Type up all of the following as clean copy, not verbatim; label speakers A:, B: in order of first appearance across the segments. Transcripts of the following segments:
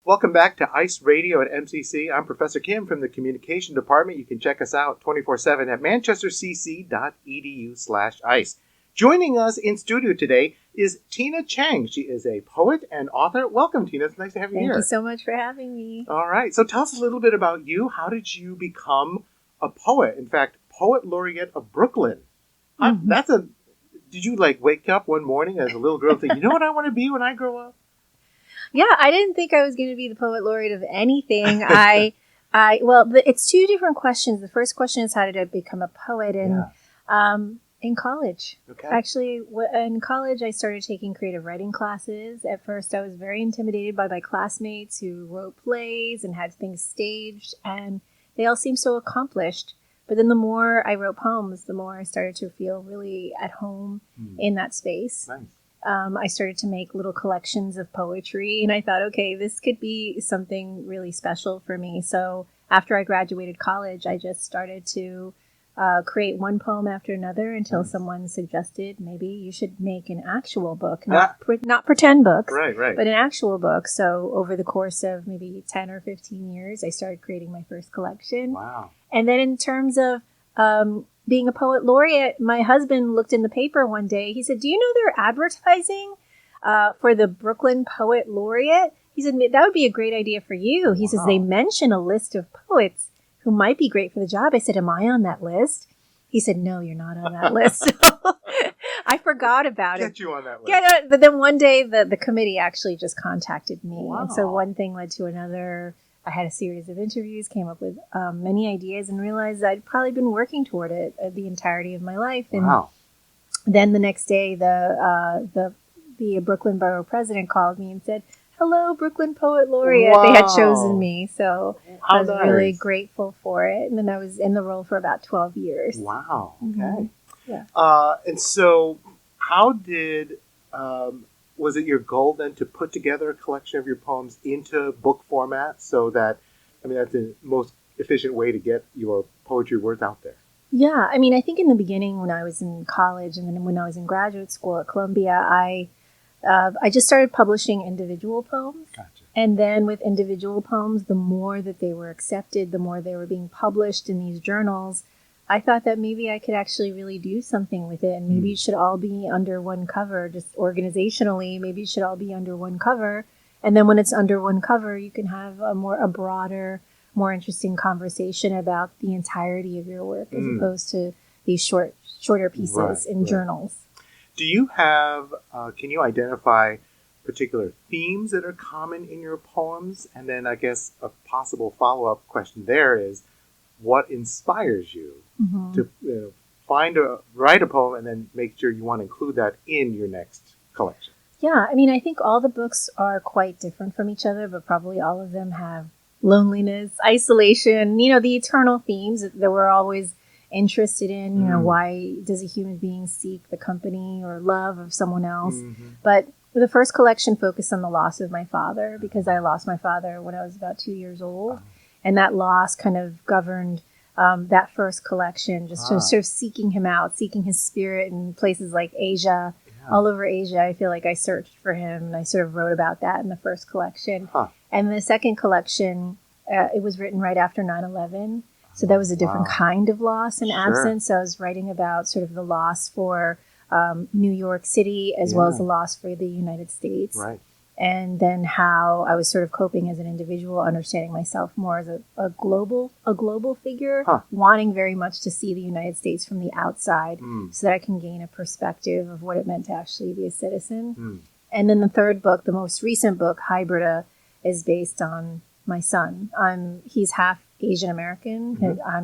A: Welcome back to ICE Radio at MCC. I'm Professor Kim from the Communication Department. You can check us out 24/7 at manchestercc.edu/ICE. Joining us in studio today is Tina Chang. She is a poet and author. Welcome, Tina. It's nice to have you here.
B: Thank you so much for having me.
A: All right. So tell us a little bit about you. How did you become a poet? In fact, Poet Laureate of Brooklyn.
B: Mm-hmm.
A: Did you wake up one morning as a little girl and think, you know what I want to be when I grow up?
B: Yeah, I didn't think I was going to be the poet laureate of anything. It's two different questions. The first question is, how did I become a poet? And in college.
A: Okay.
B: Actually, in college, I started taking creative writing classes. At first, I was very intimidated by my classmates who wrote plays and had things staged, and they all seemed so accomplished. But then the more I wrote poems, the more I started to feel really at home in that space.
A: Nice.
B: I started to make little collections of poetry, and I thought, okay, this could be something really special for me. So after I graduated college, I just started to create one poem after another until someone suggested maybe you should make an actual book, not pretend books,
A: right,
B: but an actual book. So over the course of maybe 10 or 15 years, I started creating my first collection.
A: Wow.
B: And then in terms of being a poet laureate, my husband looked in the paper one day. He said, "Do you know they're advertising for the Brooklyn Poet Laureate?" He said, "That would be a great idea for you." He says, "They mention a list of poets who might be great for the job." I said, "Am I on that list?" He said, "No, you're not on that list." I forgot about it.
A: Get you on that list.
B: But then one day the committee actually just contacted me.
A: Wow.
B: And so one thing led to another. I had a series of interviews, came up with many ideas, and realized I'd probably been working toward it the entirety of my life. And then the next day, the Brooklyn Borough president called me and said, "Hello, Brooklyn Poet Laureate."
A: Wow.
B: They had chosen me, so I was
A: nice.
B: really grateful for it. And then I was in the role for about 12 years.
A: Wow. Okay.
B: Mm-hmm. Yeah.
A: And so, how did was it your goal then to put together a collection of your poems into book format so that, that's the most efficient way to get your poetry words out there?
B: Yeah. I think in the beginning when I was in college and then when I was in graduate school at Columbia, I just started publishing individual poems.
A: Gotcha.
B: And then with individual poems, the more that they were accepted, the more they were being published in these journals, I thought that maybe I could actually really do something with it. And maybe it should all be under one cover, just organizationally. Maybe it should all be under one cover. And then when it's under one cover, you can have a broader, more interesting conversation about the entirety of your work as opposed to these shorter pieces in journals.
A: Do you have, can you identify particular themes that are common in your poems? And then I guess a possible follow-up question there is, what inspires you to write a poem and then make sure you want to include that in your next collection?
B: Yeah, I think all the books are quite different from each other, but probably all of them have loneliness, isolation, the eternal themes that we're always interested in. Why does a human being seek the company or love of someone else? But the first collection focused on the loss of my father, because I lost my father when I was about 2 years old. And that loss kind of governed that first collection, just sort of seeking him out, seeking his spirit in places like Asia. All over Asia, I feel like I searched for him, and I sort of wrote about that in the first collection. And the second collection, it was written right after 9/11. So that was a different kind of loss and absence. So I was writing about sort of the loss for New York City as well as the loss for the United States.
A: Right.
B: And then how I was sort of coping as an individual, understanding myself more as a global figure, wanting very much to see the United States from the outside so that I can gain a perspective of what it meant to actually be a citizen. And then the third book, the most recent book, Hybrida, is based on my son. He's half Asian American.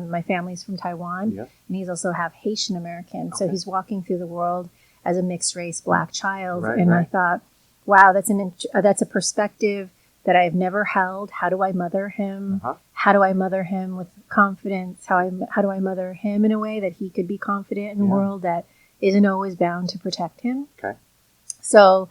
B: My family's from Taiwan, and he's also half Haitian American. So he's walking through the world as a mixed race Black child. I thought, wow, that's a perspective that I've never held. How do I mother him? How do I mother him with confidence? How do I mother him in a way that he could be confident in a world that isn't always bound to protect him?
A: Okay.
B: So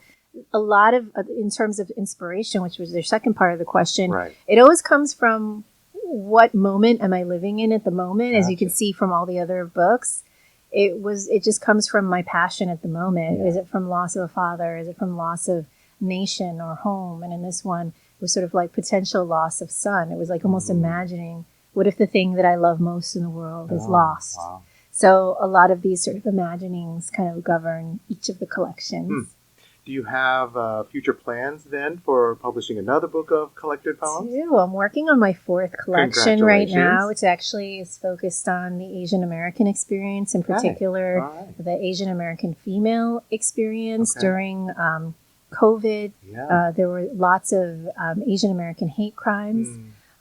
B: a lot of, in terms of inspiration, which was the second part of the question,
A: right.
B: It always comes from what moment am I living in at the moment? Gotcha. As you can see from all the other books, it just comes from my passion at the moment. Yeah. Is it from loss of a father? Is it from loss of nation or home? And in this one, was sort of like potential loss of son. It was like almost imagining, what if the thing that I love most in the world is lost?
A: Wow.
B: So a lot of these sort of imaginings kind of govern each of the collections.
A: Do you have future plans then for publishing another book of collected poems?
B: I'm working on my 4th collection right now,
A: Congratulations.
B: which actually is focused on the Asian American experience, in particular,
A: Right.
B: the Asian American female experience
A: Okay.
B: during COVID.
A: Yeah.
B: There were lots of Asian American hate crimes.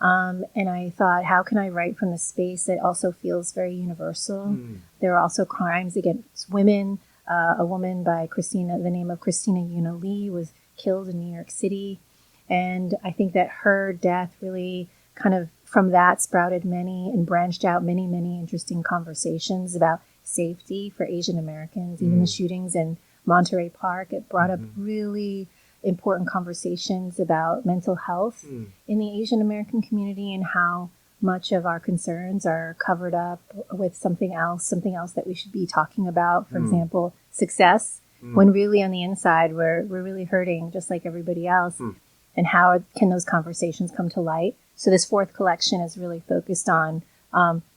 B: And I thought, how can I write from the space that also feels very universal? There are also crimes against women. A woman by the name of Christina Yuna Lee, was killed in New York City. And I think that her death really kind of, from that, sprouted many and branched out many, many interesting conversations about safety for Asian Americans. Even the shootings in Monterey Park, it brought up really important conversations about mental health in the Asian American community, and how much of our concerns are covered up with something else that we should be talking about. For example, success, when really on the inside we're really hurting just like everybody else. And how can those conversations come to light? So this 4th collection is really focused on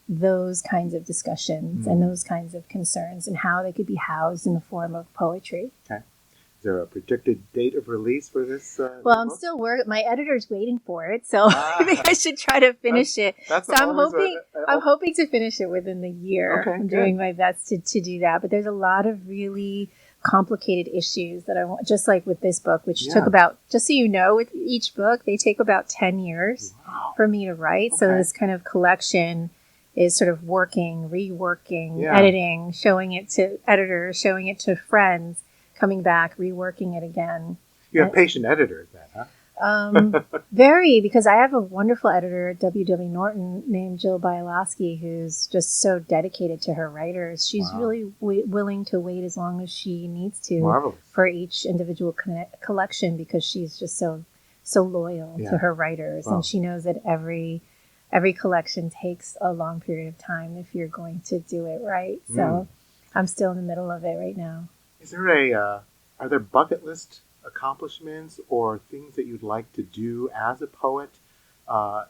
B: those kinds of discussions and those kinds of concerns, and how they could be housed in the form of poetry.
A: Okay. Is there a predicted date of release for this?
B: Well, I'm still working. My editor's waiting for it, so I think I should try to finish it.
A: That's
B: So I'm hoping to finish it within the year.
A: Okay,
B: I'm
A: good.
B: doing my best to do that. But there's a lot of really complicated issues that I want, just like with this book, which took about, just so you know, with each book, they take about 10 years for me to write. So this kind of collection is sort of working, reworking, editing, showing it to editors, showing it to friends, coming back, reworking it again.
A: You have patient editors then, huh?
B: Very, because I have a wonderful editor at W.W. Norton named Jill Bialowski, who's just so dedicated to her writers. She's really willing to wait as long as she needs to.
A: Marvelous.
B: For each individual collection, because she's just so loyal to her writers. And she knows that every collection takes a long period of time if you're going to do it right. So I'm still in the middle of it right now.
A: Is there are there bucket list accomplishments or things that you'd like to do as a poet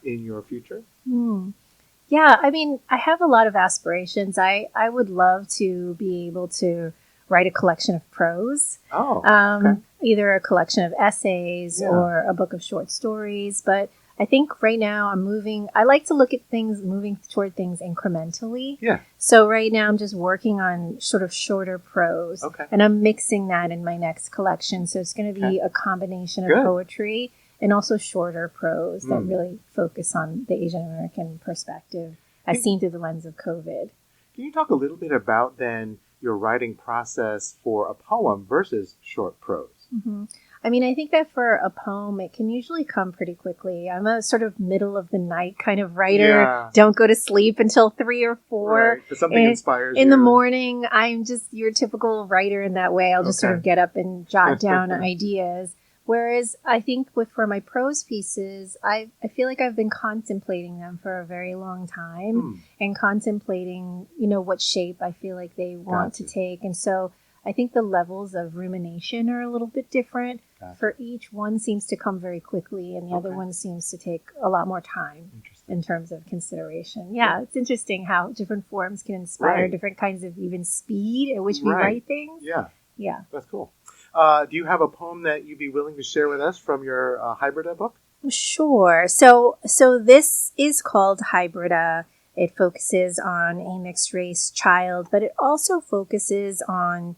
A: in your future?
B: Yeah, I mean, I have a lot of aspirations. I would love to be able to write a collection of prose. Either a collection of essays or a book of short stories. But I think right now I like to look at things, moving toward things incrementally.
A: Yeah.
B: So right now I'm just working on sort of shorter prose.
A: Okay.
B: And I'm mixing that in my next collection. So it's going to be a combination of poetry and also shorter prose that really focus on the Asian American perspective as seen through the lens of COVID.
A: Can you talk a little bit about then your writing process for a poem versus short prose?
B: I mean, I think that for a poem, it can usually come pretty quickly. I'm a sort of middle of the night kind of writer.
A: Yeah.
B: Don't go to sleep until 3 or 4.
A: Right. If something inspires you.
B: In the morning, I'm just your typical writer in that way. I'll just sort of get up and jot down ideas. Whereas I think for my prose pieces, I feel like I've been contemplating them for a very long time and contemplating, what shape I feel like they want to take. And so I think the levels of rumination are a little bit different. For each one seems to come very quickly, and the other one seems to take a lot more time in terms of consideration. Yeah, it's interesting how different forms can inspire different kinds of even speed at which we write things. Yeah.
A: That's cool. Do you have a poem that you'd be willing to share with us from your Hybrida book?
B: Sure. So this is called Hybrida. It focuses on a mixed race child, but it also focuses on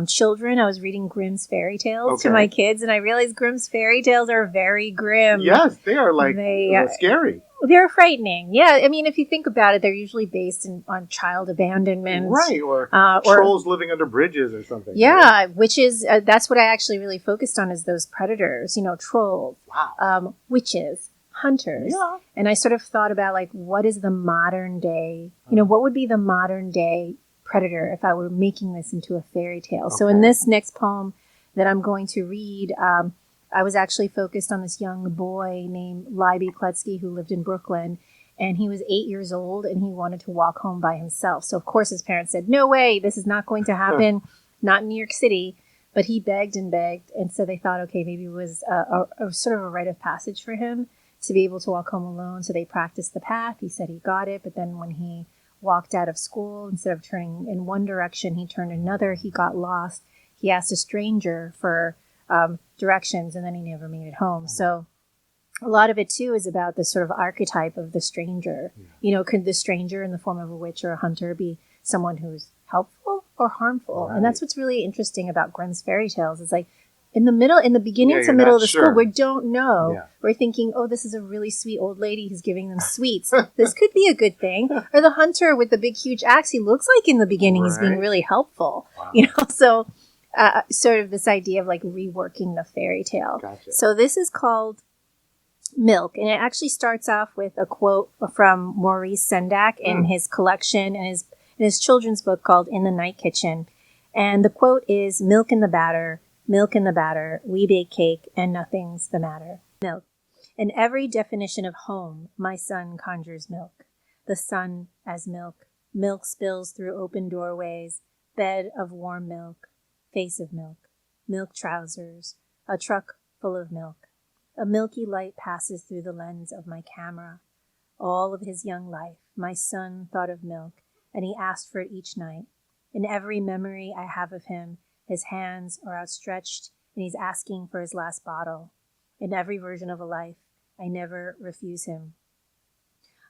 B: children. I was reading Grimm's fairy tales to my kids, and I realized Grimm's fairy tales are very grim.
A: Yes, they are scary.
B: They're frightening. Yeah, I mean, if you think about it, they're usually based on child abandonment.
A: Right, or trolls living under bridges or something.
B: Yeah, which is, that's what I actually really focused on, is those predators, trolls, witches, hunters.
A: Yeah.
B: And I sort of thought about, what is the modern day, what would be the modern day predator if I were making this into a fairy tale. So in this next poem that I'm going to read, I was actually focused on this young boy named Libby Kletsky who lived in Brooklyn, and he was 8 years old and he wanted to walk home by himself. So of course his parents said, no way, this is not going to happen, not in New York City. But he begged and begged, and so they thought, okay, maybe it was a sort of a rite of passage for him to be able to walk home alone. So they practiced the path. He said he got it, but then when he walked out of school, instead of turning in one direction, he turned another. He got lost. He asked a stranger for directions, and then he never made it home. So a lot of it, too, is about the sort of archetype of the stranger. Yeah. You know, could the stranger in the form of a witch or a hunter be someone who's helpful or harmful? Right. And that's what's really interesting about Grimm's fairy tales. It's like in the beginning to middle of the school, we don't know. Yeah. We're thinking, oh, this is a really sweet old lady who's giving them sweets. This could be a good thing. Or the hunter with the big, huge axe, he looks like in the beginning he's being really helpful. Wow. You know, so sort of this idea of like reworking the fairy tale. Gotcha. So this is called Milk, and it actually starts off with a quote from Maurice Sendak in his collection and in his children's book called In the Night Kitchen. And the quote is, milk in the batter, we bake cake, and nothing's the matter. Milk. In every definition of home, my son conjures milk. The sun as milk. Milk spills through open doorways, bed of warm milk, face of milk, milk trousers, a truck full of milk. A milky light passes through the lens of my camera. All of his young life, my son thought of milk, and he asked for it each night. In every memory I have of him, his hands are outstretched, and he's asking for his last bottle. In every version of a life, I never refuse him.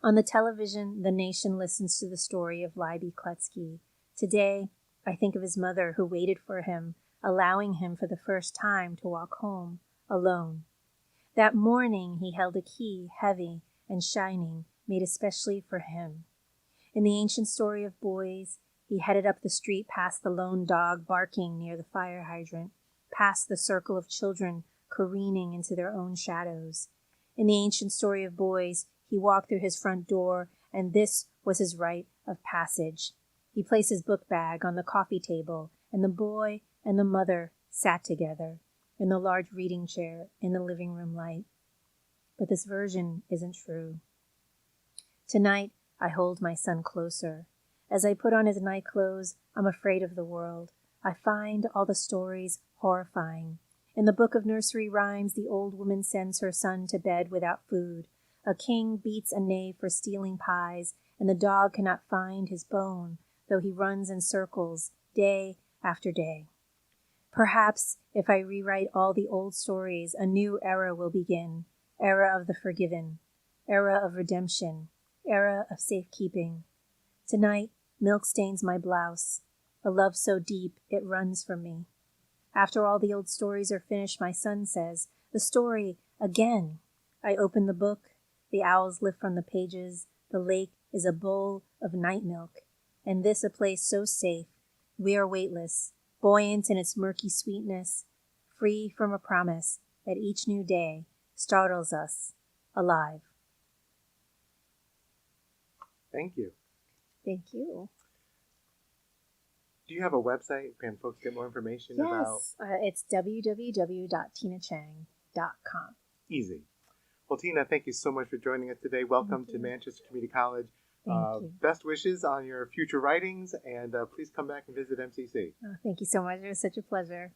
B: On the television, the nation listens to the story of Libby Kletsky. Today, I think of his mother who waited for him, allowing him for the first time to walk home alone. That morning he held a key, heavy and shining, made especially for him. In the ancient story of boys, he headed up the street past the lone dog barking near the fire hydrant, past the circle of children careening into their own shadows. In the ancient story of boys, he walked through his front door, and this was his rite of passage. He placed his book bag on the coffee table, and the boy and the mother sat together in the large reading chair in the living room light. But this version isn't true. Tonight, I hold my son closer. As I put on his night clothes, I'm afraid of the world. I find all the stories horrifying. In the book of nursery rhymes, the old woman sends her son to bed without food. A king beats a knave for stealing pies, and the dog cannot find his bone, though he runs in circles day after day. Perhaps if I rewrite all the old stories, a new era will begin. Era of the forgiven. Era of redemption. Era of safekeeping. Tonight, milk stains my blouse. A love so deep, it runs from me. After all the old stories are finished, my son says, the story again. I open the book. The owls lift from the pages. The lake is a bowl of night milk. And this a place so safe. We are weightless, buoyant in its murky sweetness, free from a promise that each new day startles us alive.
A: Thank you.
B: Thank you.
A: Do you have a website? Can folks get more information about?
B: Yes, it's www.tinachang.com.
A: Easy. Well, Tina, thank you so much for joining us today. Welcome to Manchester Community College.
B: Thank you.
A: Best wishes on your future writings, and please come back and visit MCC.
B: Oh, thank you so much. It was such a pleasure.